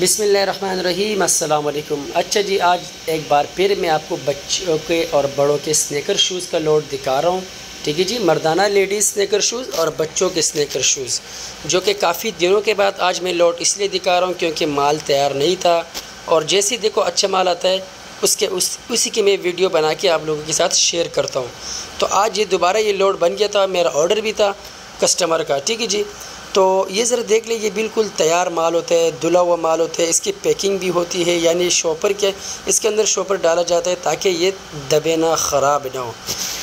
बिस्मिल्लाहिर्रहमानिर्रहीम अस्सलाम वालेकुम। अच्छा जी, आज एक बार फिर मैं आपको बच्चों के और बड़ों के स्नेकर शूज़ का लोड दिखा रहा हूँ। ठीक है जी, मर्दाना लेडीज़ स्नेकर शूज़ और बच्चों के स्नेकर शूज़, जो कि काफ़ी दिनों के बाद आज मैं लोड इसलिए दिखा रहा हूँ क्योंकि माल तैयार नहीं था। और जैसे ही देखो अच्छा माल आता है उसी की मैं वीडियो बना के आप लोगों के साथ शेयर करता हूँ। तो आज ये दोबारा ये लोड बन गया था, मेरा ऑर्डर भी था कस्टमर का। ठीक है जी, तो ये ज़रा देख लें, ये बिल्कुल तैयार माल होता है, धुला हुआ माल होता है। इसकी पैकिंग भी होती है, यानी शॉपर के इसके अंदर शॉपर डाला जाता है ताकि ये दबे ना, ख़राब ना हो।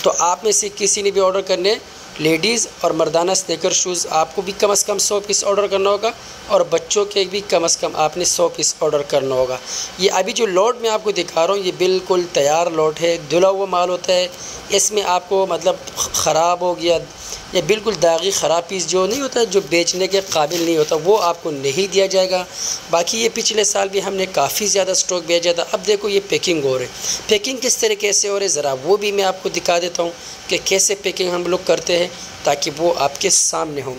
तो आप में से किसी ने भी ऑर्डर करने लेडीज़ और मर्दाना स्नेकर शूज़, आपको भी कम से कम 100 पीस ऑर्डर करना होगा और बच्चों के भी कम से कम आपने 100 पीस ऑर्डर करना होगा। ये अभी जो लोड मैं आपको दिखा रहा हूँ ये बिल्कुल तैयार लोड है, धुला हुआ माल होता है। इसमें आपको मतलब ख़राब हो गया या बिल्कुल दागी ख़राब पीस जो नहीं होता, जो बेचने के काबिल नहीं होता, वो आपको नहीं दिया जाएगा। बाकी ये पिछले साल भी हमने काफ़ी ज़्यादा स्टॉक भेजा था। अब देखो ये पैकिंग हो रही है, पैकिंग किस तरीके से हो रही है ज़रा वो भी मैं आपको दिखा देता हूँ कि कैसे पैकिंग हम लोग करते हैं ताकि वो आपके सामने हो।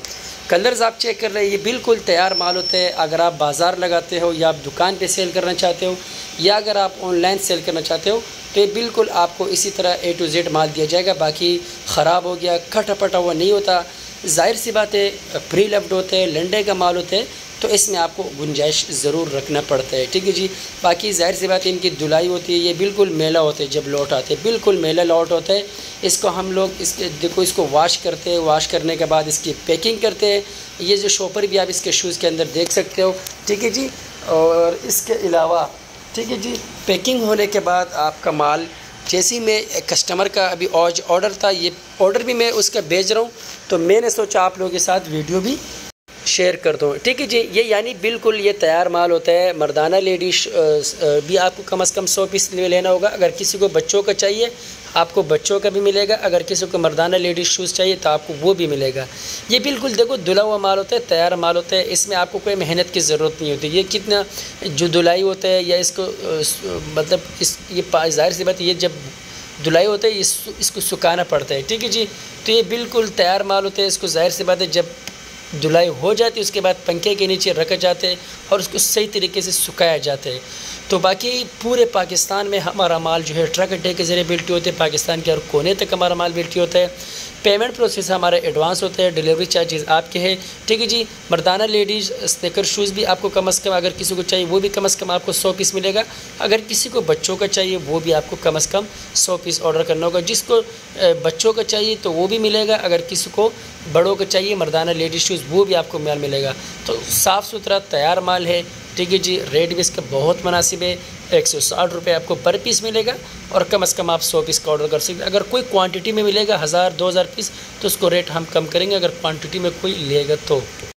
कलर्स आप चेक कर रहे हैं, ये बिल्कुल तैयार माल होता है। अगर आप बाज़ार लगाते हो या आप दुकान पे सेल करना चाहते हो या अगर आप ऑनलाइन सेल करना चाहते हो तो ये बिल्कुल आपको इसी तरह A to Z माल दिया जाएगा। बाकी ख़राब हो गया, कटा पटा हुआ नहीं होता। जाहिर सी बात है, प्री लव्ड होते हैं, लंडे का माल होते हैं, तो इसमें आपको गुंजाइश ज़रूर रखना पड़ता है। ठीक है जी, बाकी जाहिर सी बात है इनकी धुलाई होती है, ये बिल्कुल मेला होते हैं। जब लौट आते हैं बिल्कुल मेला लौट होता है। इसको हम लोग इसको वॉश करते हैं, वॉश करने के बाद इसकी पैकिंग करते हैं। ये जो शॉपर भी आप इसके शूज़ के अंदर देख सकते हो। ठीक है जी, और इसके अलावा ठीक है जी, पैकिंग होने के बाद आपका माल जैसे ही मैं कस्टमर का अभी आज ऑर्डर था, ये ऑर्डर भी मैं उसका भेज रहा हूँ, तो मैंने सोचा आप लोगों के साथ वीडियो भी शेयर कर दूँ। ठीक है जी, ये यानी बिल्कुल ये तैयार माल होता है। मर्दाना लेडीज भी आपको कम से कम 100 पीस लेना होगा। अगर किसी को बच्चों का चाहिए आपको बच्चों का भी मिलेगा, अगर किसी को मर्दाना लेडीज़ शूज़ चाहिए तो आपको वो भी मिलेगा। ये बिल्कुल देखो धुला हुआ माल होता है, तैयार माल होता है। इसमें आपको कोई मेहनत की ज़रूरत नहीं होती। ये कितना जो धुलाई होता है या इसको मतलब ये ज़ाहिर सी बात, ये जब धुलाई होता है इसको सुखाना पड़ता है। ठीक है जी, तो ये बिल्कुल तैयार माल होता है। इसको ज़ाहिर सी बात है जब धुलाई हो जाती है उसके बाद पंखे के नीचे रखे जाते हैं और उसको सही तरीके से सुखाया जाता है। तो बाकी पूरे पाकिस्तान में हमारा माल जो है ट्रक अड्डे के ज़रिए बिल्टी होते हैं। पाकिस्तान के हर कोने तक हमारा माल बिल्टी होता है। पेमेंट प्रोसेस हमारा एडवांस होता है, डिलीवरी चार्जेस आपके हैं। ठीक है जी, मर्दाना लेडीज़ स्नेकर शूज़ भी आपको कम से कम, अगर किसी को चाहिए वो भी कम से कम आपको 100 पीस मिलेगा। अगर किसी को बच्चों का चाहिए वो भी आपको कम से कम 100 पीस ऑर्डर करना होगा। जिसको बच्चों का चाहिए तो वो भी मिलेगा, अगर किसी को बड़ों का चाहिए मर्दाना लेडीज़ शूज़ वो भी आपको माल मिलेगा। तो साफ़ सुथरा तैयार माल है। ठीक है जी, रेट भी इसका बहुत मुनासिब है। 160 रुपये आपको पर पीस मिलेगा और कम से कम आप 100 पीस का ऑर्डर कर सकते हैं। अगर कोई क्वांटिटी में मिलेगा 1000-2000 पीस तो उसको रेट हम कम करेंगे, अगर क्वांटिटी में कोई लेगा तो।